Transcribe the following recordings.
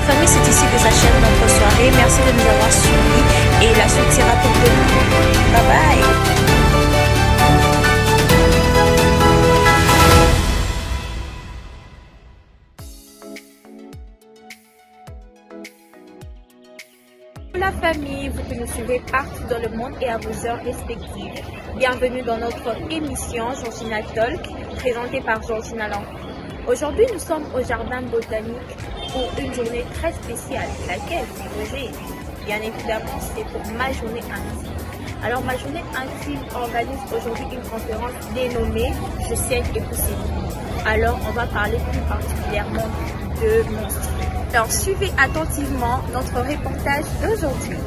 la famille, c'est ici que s'achève notre soirée. Merci de nous avoir suivis et la suite sera pour demain. Bye bye. La famille, vous que nous suivez partout dans le monde et à vos heures respectives. Bienvenue dans notre émission Georgina Talk, présentée par Georgina Lanfranc. Aujourd'hui, nous sommes au jardin botanique pour une journée très spéciale, laquelle, Roger, bien évidemment, c'est pour ma journée intime. Alors, ma journée intime organise aujourd'hui une conférence dénommée « Je sais que c'est vous ». Alors, on va parler plus particulièrement de mon style. Alors, suivez attentivement notre reportage d'aujourd'hui.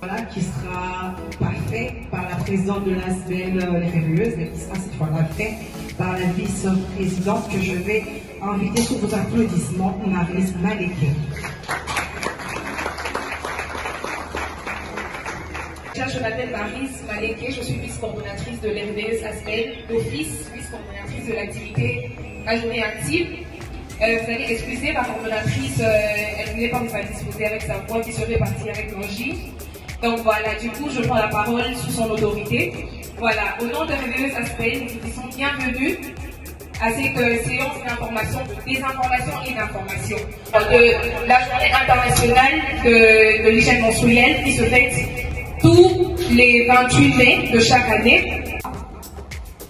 Voilà, qui sera parfait par la présidente de l'ASBL Les Réveilleuses, mais qui sera cette fois-là fait par la vice-présidente que je vais inviter sous vos applaudissements, Maryse Maléké. Je m'appelle Maryse Maléké, je suis vice-coordonnatrice de l'RVS ASBL d'office, vice-coordonnatrice de l'activité Ma journée intime. Vous allez excuser, ma coordonnatrice, elle ne voulait pas vous faire disposer avec sa voix qui serait partie avec l'angine. Donc voilà, du coup, je prends la parole sous son autorité. Voilà, au nom de Réveilleuse ASBL, nous vous disons bienvenue à cette séance d'information, de désinformation et d'information de la journée internationale de l'hygiène menstruelle qui se fête tous les 28 mai de chaque année.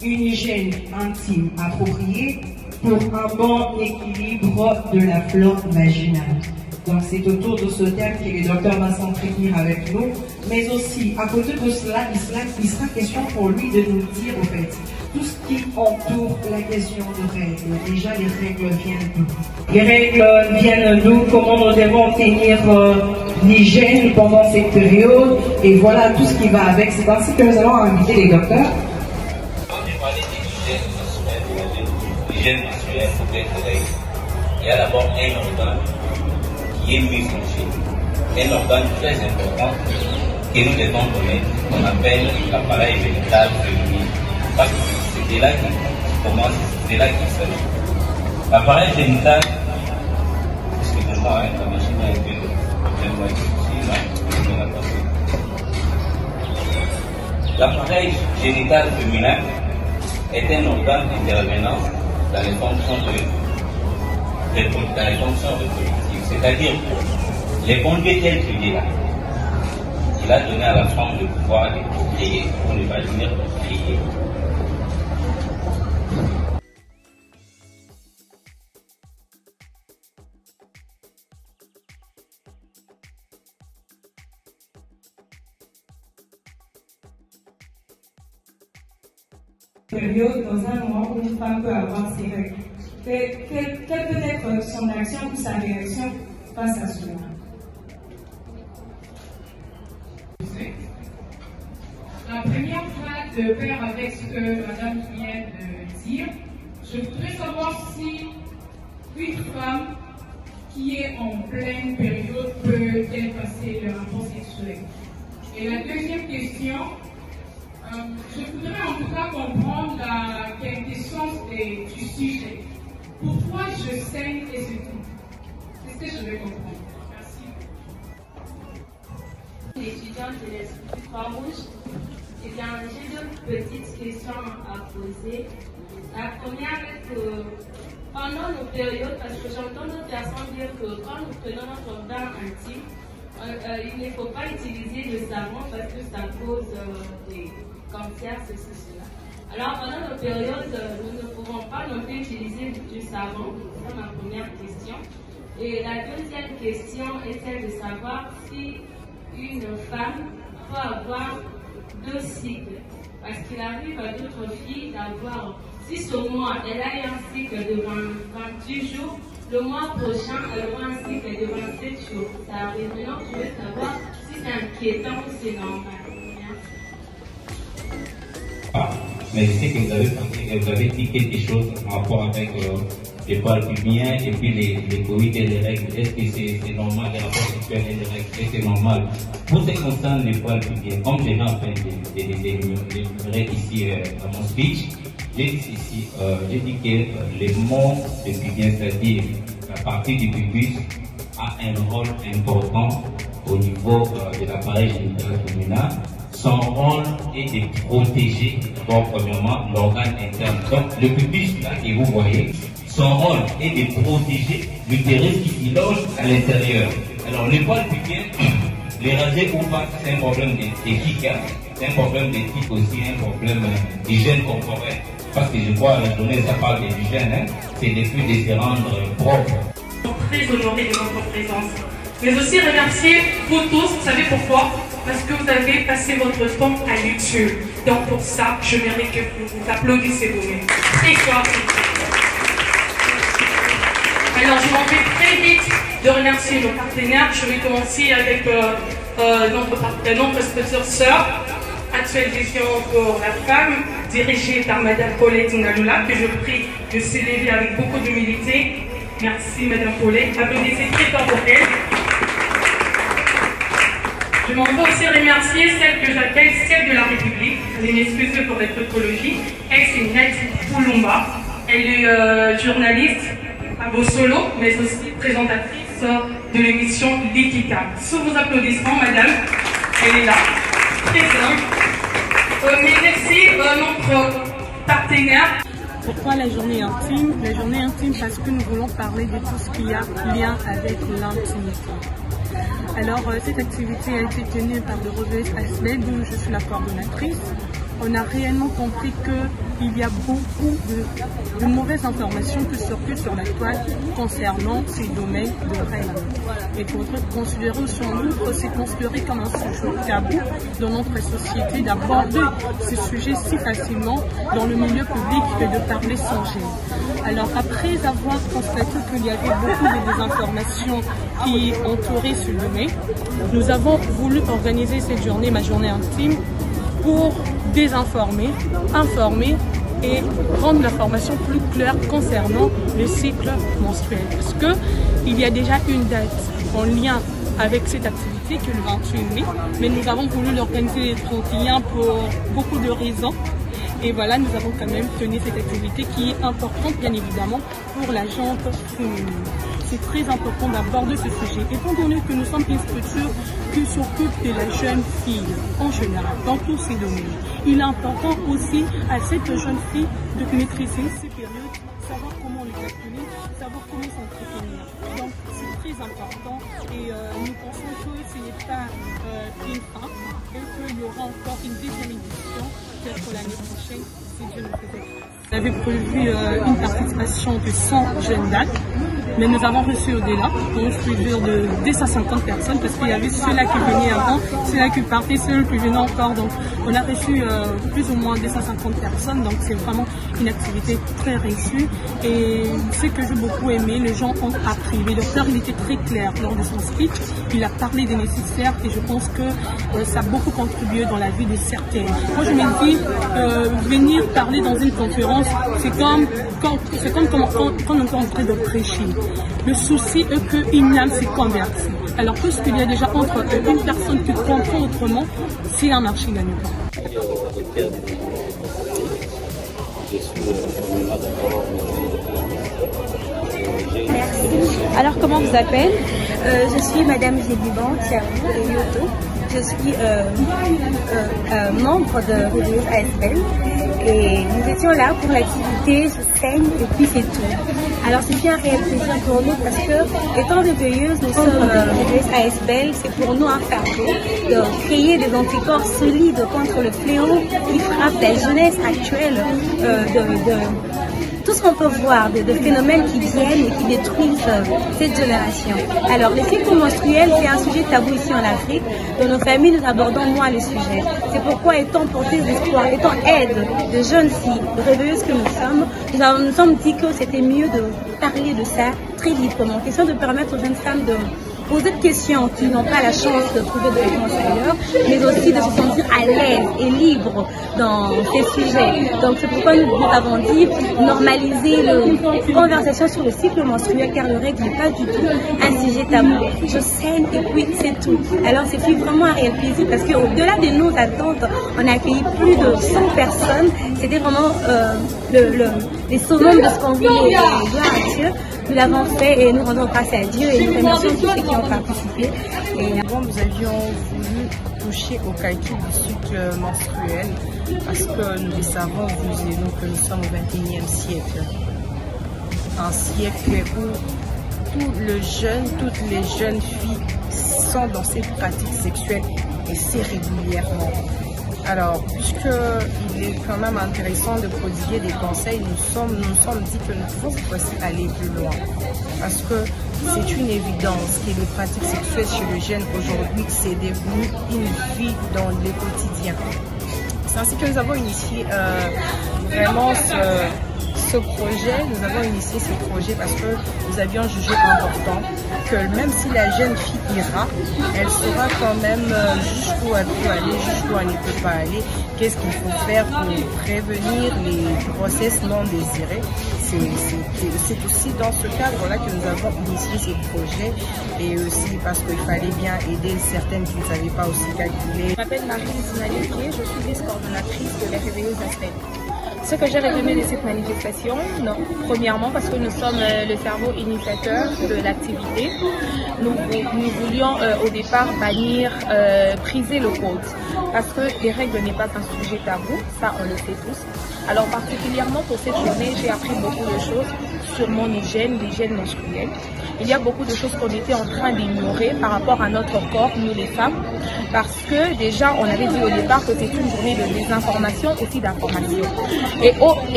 Une hygiène intime appropriée pour un bon équilibre de la flore vaginale. Donc c'est autour de ce thème que le docteur va s'entretenir avec nous, mais aussi à côté de cela, il sera question pour lui de nous dire en fait tout ce qui entoure la question de règles. Déjà les règles viennent d'où? Les règles viennent d'où? Comment nous devons tenir l'hygiène pendant cette période? Et voilà tout ce qui va avec. C'est ainsi que nous allons inviter les docteurs. L'hygiène menstruelle pour les règles. Il y a d'abord un organe qui est mis un organe très important que nous devons connaître, qu'on appelle l'appareil génital féminin. Parce que c'est de là qu'il commence, c'est de là qu'il s'agit. L'appareil génital, excusez-moi, la machine a été l'appareil génital féminin est un organe intervenant dans les fonctions reproductives, c'est-à-dire les conduits tels qu'il est là. Il a donné à la femme le pouvoir de procréer, on ne va venir procréer. Période dans un moment où une femme peut avoir ses règles. Quelle peut être son action ou sa réaction face à cela? La première phrase de pair avec ce que madame vient de dire, je voudrais savoir si une femme qui est en pleine période peut-elle passer le rapport sexuel. Et la deuxième question, je voudrais en tout cas comprendre la quintessence du sujet. Pourquoi je saigne et c'est tout? C'est ce que je veux comprendre. Merci. L'étudiante de l'Institut Croix-Rouge, eh bien, j'ai deux petites questions à poser. La première est que pendant nos périodes, parce que j'entends d'autres personnes dire que quand nous prenons notre bain intime, il ne faut pas utiliser le savon parce que ça cause des cancers, ceci, cela. Alors pendant nos périodes, nous ne pouvons pas non plus utiliser du savon. C'est ma première question. Et la deuxième question est celle de savoir si une femme peut avoir 2 cycles. Parce qu'il arrive à d'autres filles d'avoir, si ce mois elle a eu un cycle de 28 jours, Le mois prochain, elle aura un cycle de 27 jours. Ça arrive. Maintenant, je veux savoir si c'est inquiétant ou c'est normal. Mais je sais que vous avez dit quelque chose en rapport avec les poils pubiens et puis les coïdes et les règles. Est-ce que c'est normal, les rapports sexuels et les règles? Est-ce que c'est normal? Pour ce qui concerne les poils pubiens, comme j'ai en train de ici dans mon speech, j'ai dit que les monts de pubien, c'est-à-dire la partie du pubis, a un rôle important au niveau de l'appareil génital féminin. Son rôle est de protéger, d'abord, premièrement, l'organe interne. Donc, le pubis, là, que vous voyez, son rôle est de protéger l'utérus qui s'y loge à l'intérieur. Alors, les poils pubiens, les raser ou pas, c'est un problème d'éthique, hein. C'est un problème d'éthique aussi, un problème d'hygiène corporelle. Parce que je crois, la journée, ça parle de l'hygiène, hein. C'est le but de se rendre propre. Très honoré de votre présence. Mais aussi remercier vous tous, vous savez pourquoi? Parce que vous avez passé votre temps à YouTube. Donc pour ça, je mérite que vous applaudissez vous-même. Très fort. Alors je m'en vais très vite de remercier nos partenaires. Je vais commencer avec notre sponsor, Actuelle Vision pour la femme, dirigée par Madame Paulette Naloula, que je prie de s'élever avec beaucoup d'humilité. Merci Madame Paulette. Applaudissez très fort pour elle. Je m'en vais aussi remercier celle que j'appelle celle de la République. Elle est m'excuser pour être tautologie. Elle, c'est Nat Poulomba. Elle est journaliste à Bossolo, mais aussi présentatrice de l'émission L'Ikika. Sous vos applaudissements, madame, elle est là. Très bien. Mais merci notre partenaire. Pourquoi la journée intime? La journée intime parce que nous voulons parler de tout ce qui a lien avec l'intimité. Alors, cette activité a été tenue par le Redeuse Asbel, dont je suis la coordonnatrice. On a réellement compris qu'il y a beaucoup de mauvaises informations qui circulent sur la toile concernant ces domaines de règles. Et pour considérer aussi en outre, c'est considéré comme un sujet tabou dans notre société d'aborder ce sujet si facilement dans le milieu public que de parler sans gêne. Alors après avoir constaté qu'il y avait beaucoup de désinformations qui entouraient ce domaine, nous avons voulu organiser cette journée, ma journée intime, pour désinformer, informer et rendre l'information plus claire concernant le cycle menstruel. Parce qu'il y a déjà une date en lien avec cette activité qui est le 28 mai, mais nous avons voulu l'organiser le 31 pour beaucoup de raisons. Et voilà, nous avons quand même tenu cette activité qui est importante, bien évidemment, pour la gente féminine. C'est très important d'aborder ce sujet, étant donné que nous sommes une structure qui s'occupe de la jeune fille en général, dans tous ces domaines. Il est important aussi à cette jeune fille de maîtriser ces périodes, savoir comment les calculer, savoir comment s'entretenir. Donc c'est très important et nous pensons que ce n'est pas une fin et qu'il y aura encore une deuxième édition, peut-être l'année prochaine, si Dieu nous fait grâce. On avait prévu une participation de 100 jeunes dames, mais nous avons reçu au-delà, donc plusieurs de 250 personnes, parce qu'il y avait ceux-là qui venaient avant, ceux-là qui partaient, ceux qui venaient encore. Donc on a reçu plus ou moins 250 personnes, donc c'est vraiment une activité très réussie. Et ce que j'ai beaucoup aimé, les gens ont appris. Le docteur, il était très clair lors de son speech, il a parlé des nécessaires et je pense que ça a beaucoup contribué dans la vie de certaines. Moi je me dis, venir parler dans une conférence, c'est comme quand on est en train de prêcher. Le souci est qu'une âme s'est convertie. Alors tout ce qu'il y a déjà entre une personne qui comprend autrement, c'est un marché gagnant. Merci. Alors comment vous appelez? Je suis Madame Géliban Thiaou Yoto. Je suis membre de Redeuse ASBL et nous étions là pour l'activité Je saigne et puis c'est tout. Alors c'est un réel plaisir pour nous parce que étant des veilleuses, nous sommes Redeuse ASBL, c'est pour nous un fardeau de créer des anticorps solides contre le fléau qui frappe la jeunesse actuelle tout ce qu'on peut voir de phénomènes qui viennent et qui détruisent cette génération. Alors, les cycles menstruels, c'est un sujet tabou ici en Afrique. Dans nos familles, nous abordons moins le sujet. C'est pourquoi, étant porteuses d'espoir, étant aide de jeunes filles, de réveilleuses que nous sommes, nous sommes dit que c'était mieux de parler de ça très librement. Question de permettre aux jeunes femmes de poser des questions qui n'ont pas la chance de trouver de réponses ailleurs, mais aussi de se sentir à l'aise et libre dans ces sujets. Donc c'est pourquoi nous avons dit normaliser la conversation sur le cycle menstruel, car le règle n'est pas du tout un sujet tabou. Je saigne et puis c'est tout. Alors c'est vraiment un réel plaisir parce qu'au-delà de nos attentes, on a accueilli plus de 100 personnes. C'était vraiment les summums de ce qu'on voulait. Gloire à Dieu. Nous l'avons fait et nous rendons grâce à Dieu et nous remercions tous ceux qui ont participé. Et avant, nous avions voulu toucher au calcul du cycle menstruel parce que nous le savons, vous et nous, que nous sommes au XXIe siècle. Un siècle où toutes les jeunes filles sont dans ces pratiques sexuelles et c'est régulièrement. Alors, puisqu'il est quand même intéressant de prodiguer des conseils, nous nous sommes dit que nous pouvons cette fois-ci aller plus loin. Parce que c'est une évidence que les pratiques sexuelles chez le jeune aujourd'hui, c'est devenu une vie dans le quotidien. C'est ainsi que nous avons initié vraiment ce projet. Nous avons initié ce projet parce que nous avions jugé important que même si la jeune fille ira, elle saura quand même jusqu'où elle peut aller, jusqu'où elle ne peut pas aller, qu'est-ce qu'il faut faire pour prévenir les grossesses non désirées. C'est aussi dans ce cadre-là que nous avons initié ces projets et aussi parce qu'il fallait bien aider certaines qui ne savaient pas aussi calculer. Je m'appelle Marie-Lise Maléquier, je suis vice-coordonnatrice de les réveilleuses ASBEL. Ce que j'ai retenu de cette manifestation, premièrement parce que nous sommes le cerveau initiateur de l'activité, nous voulions au départ bannir, briser le code, parce que les règles n'est pas un sujet tabou, ça on le sait tous. Alors particulièrement pour cette journée, j'ai appris beaucoup de choses sur mon hygiène, l'hygiène menstruelle. Il y a beaucoup de choses qu'on était en train d'ignorer par rapport à notre corps, nous les femmes, parce que déjà on avait dit au départ que c'est une journée de désinformation, aussi d'information et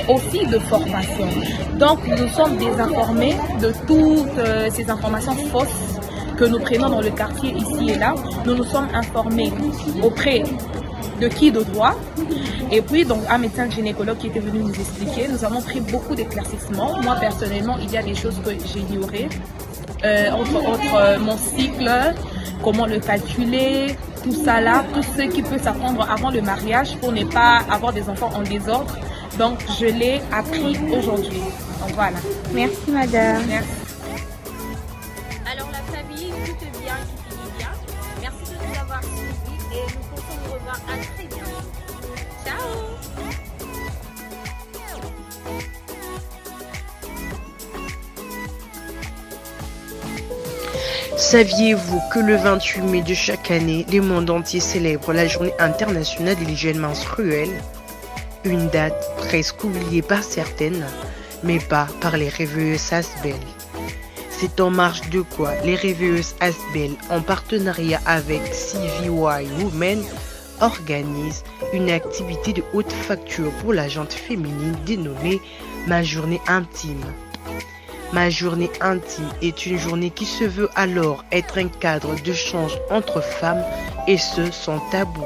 aussi de formation. Donc nous sommes désinformés de toutes ces informations fausses que nous prenons dans le quartier ici et là. Nous nous sommes informés auprès de qui de droit. Et puis, donc, un médecin gynécologue qui était venu nous expliquer, nous avons pris beaucoup d'éclaircissements. Moi, personnellement, il y a des choses que j'ignorais, entre autres mon cycle, comment le calculer, tout ça là, tout ce qui peut s'apprendre avant le mariage pour ne pas avoir des enfants en désordre. Donc, je l'ai appris aujourd'hui. Donc, voilà. Merci, madame. Merci. Alors, la famille, tout est bien, qui finit bien. Merci de nous avoir suivis et nous comptons nous revoir à très bientôt. Ciao! Saviez-vous que le 28 mai de chaque année, le monde entier célèbre la journée internationale de l'hygiène menstruelle? Une date presque oubliée par certaines, mais pas par les réveilleuses ASBEL. C'est en marge de quoi les réveilleuses ASBEL, en partenariat avec CVY Women, organisent une activité de haute facture pour la gente féminine dénommée Ma Journée Intime. Ma Journée Intime est une journée qui se veut alors être un cadre d'échange entre femmes et ce sans tabou,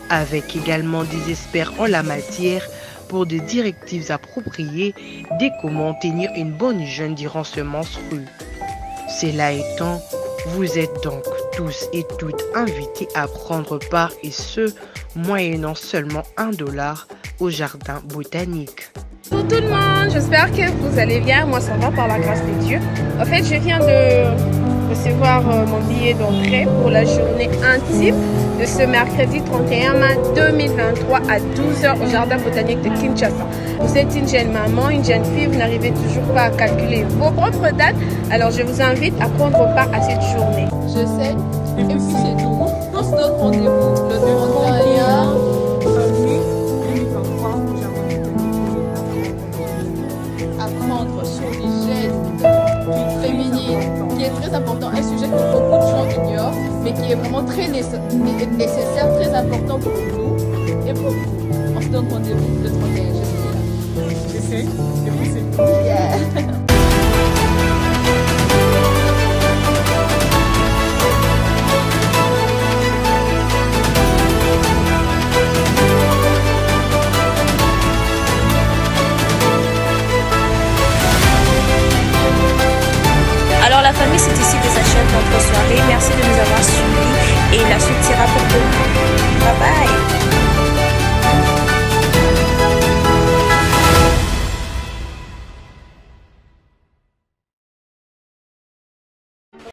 avec également des experts en la matière pour des directives appropriées dès comment tenir une bonne hygiène durant ce menstru. Cela étant, vous êtes donc tous et toutes invités à prendre part et ce, moyennant seulement $1 au jardin botanique. Bonjour tout le monde, j'espère que vous allez bien, moi ça va par la grâce de Dieu. En fait, je viens de recevoir mon billet d'entrée pour la journée intime de ce mercredi 31 mai 2023 à 12h au jardin botanique de Kinshasa. Vous êtes une jeune maman, une jeune fille, vous n'arrivez toujours pas à calculer vos propres dates, alors je vous invite à prendre part à cette journée. Je sais, et puis c'est tout. Pour notre rendez-vous, le 31 apprendre sur l'hygiène féminine, qui est très important, un sujet que beaucoup de gens ignorent, mais qui est vraiment très nécessaire, très important pour nous et pour vous. On se donne rendez-vous le 31, je suis là. J'essaie. Et puis c'est tout. Yeah. Alors la famille, c'est ici que s'achève notre soirée. Merci de nous avoir suivis et la suite sera pour demain. Bye bye.